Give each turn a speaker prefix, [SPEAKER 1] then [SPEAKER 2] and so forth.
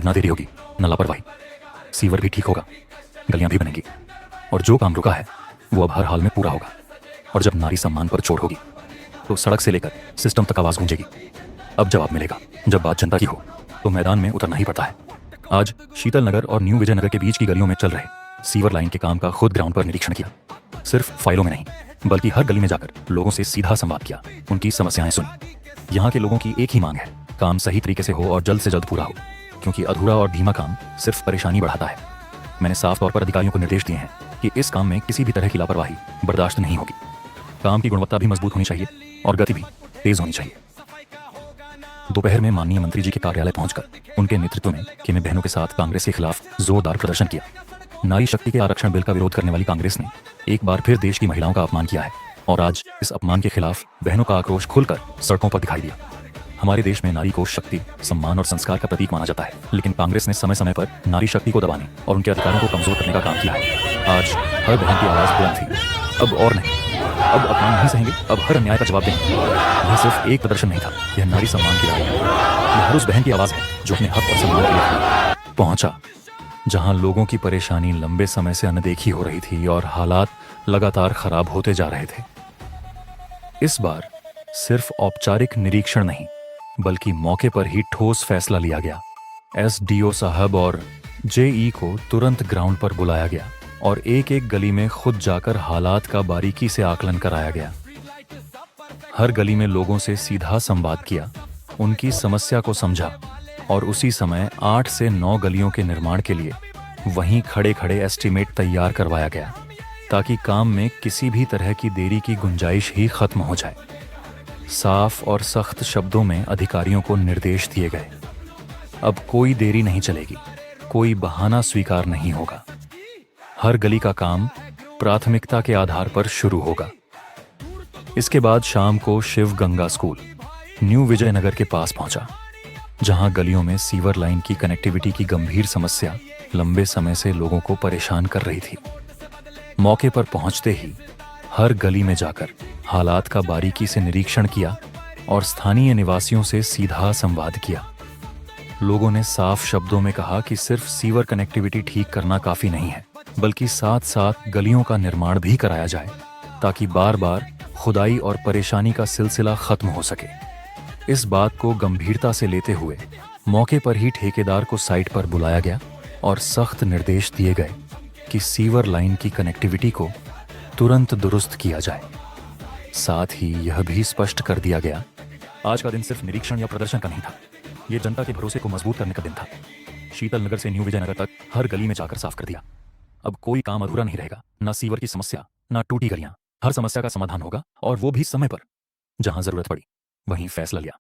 [SPEAKER 1] ना देरी होगी ना लापरवाही, सीवर भी ठीक होगा, गलियां भी बनेंगी, और जो काम रुका है वो अब हर हाल में पूरा होगा। और जब नारी सम्मान पर चोट होगी तो सड़क से लेकर सिस्टम तक आवाज गूंजेगी। अब जवाब मिलेगा। जब बात जनता की हो तो मैदान में उतरना ही पड़ता है। आज शीतल नगर और न्यू विजयनगर के बीच की गलियों में चल रहे सीवर लाइन के काम का खुद ग्राउंड पर निरीक्षण किया। सिर्फ फाइलों में नहीं बल्कि हर गली में जाकर लोगों से सीधा संवाद किया, उनकी समस्याएं सुनी। यहाँ के लोगों की एक ही मांग है, काम सही तरीके से हो और जल्द से जल्द पूरा हो, क्योंकि अधूरा और धीमा काम सिर्फ परेशानी बढ़ाता है। मैंने साफ तौर पर अधिकारियों को निर्देश दिए हैं कि इस काम में किसी भी तरह की लापरवाही बर्दाश्त नहीं होगी। काम की गुणवत्ता भी मजबूत होनी चाहिए और गति भी तेज होनी चाहिए। दोपहर में माननीय मंत्री जी के कार्यालय पहुंचकर उनके नेतृत्व में किमे बहनों के साथ कांग्रेस के खिलाफ जोरदार प्रदर्शन किया। नारी शक्ति के आरक्षण बिल का विरोध करने वाली कांग्रेस ने एक बार फिर देश की महिलाओं का अपमान किया है और आज इस अपमान के खिलाफ बहनों का आक्रोश खुलकर सड़कों पर दिखाई दिया। हमारे देश में नारी को शक्ति, सम्मान और संस्कार का प्रतीक माना जाता है, लेकिन कांग्रेस ने समय समय पर नारी शक्ति को दबाने और उनके अधिकारों को कमजोर करने का काम किया है। आज हर बहन की आवाज बुलंद थी, अब और नहीं। अब अपमान नहीं सहेंगे, अब हर अन्याय का जवाब देंगे। यह सिर्फ एक प्रदर्शन नहीं था, यह नारी सम्मान की लड़ाई है। यह हर उस बहन की आवाज है जो अपने हक और सम्मान के लिए पहुंचा जहां लोगों की परेशानी लंबे समय से अनदेखी हो रही थी और हालात लगातार खराब होते जा रहे थे। इस बार सिर्फ औपचारिक निरीक्षण नहीं बल्कि मौके पर ही ठोस फैसला लिया गया। एसडीओ साहब और जेई को तुरंत ग्राउंड पर बुलाया गया और एक एक गली में खुद जाकर हालात का बारीकी से आकलन कराया गया। हर गली में लोगों से सीधा संवाद किया, उनकी समस्या को समझा और उसी समय 8 से 9 गलियों के निर्माण के लिए वहीं खड़े खड़े एस्टीमेट तैयार करवाया गया ताकि काम में किसी भी तरह की देरी की गुंजाइश ही खत्म हो जाए। साफ और सख्त शब्दों में अधिकारियों को निर्देश दिए गए, अब कोई देरी नहीं चलेगी, कोई बहाना स्वीकार नहीं होगा। हर गली का काम प्राथमिकता के आधार पर शुरू होगा। इसके बाद शाम को शिव गंगा स्कूल न्यू विजयनगर के पास पहुंचा, जहां गलियों में सीवर लाइन की कनेक्टिविटी की गंभीर समस्या लंबे समय से लोगों को परेशान कर रही थी। मौके पर पहुंचते ही हर गली में जाकर हालात का बारीकी से निरीक्षण किया और स्थानीय निवासियों से सीधा संवाद किया। लोगों ने साफ शब्दों में कहा कि सिर्फ सीवर कनेक्टिविटी ठीक करना काफी नहीं है, बल्कि साथ साथ गलियों का निर्माण भी कराया जाए ताकि बार बार खुदाई और परेशानी का सिलसिला खत्म हो सके। इस बात को गंभीरता से लेते हुए मौके पर ही ठेकेदार को साइट पर बुलाया गया और सख्त निर्देश दिए गए कि सीवर लाइन की कनेक्टिविटी को तुरंत दुरुस्त किया जाए। साथ ही यह भी स्पष्ट कर दिया गया, आज का दिन सिर्फ निरीक्षण या प्रदर्शन का नहीं था, ये जनता के भरोसे को मजबूत करने का दिन था। शीतल नगर से न्यू विजयनगर तक हर गली में जाकर साफ कर दिया। अब कोई काम अधूरा नहीं रहेगा, ना सीवर की समस्या, ना टूटी गलियां। हर समस्या का समाधान होगा और वो भी समय पर। जहां जरूरत पड़ी वहीं फैसला लिया।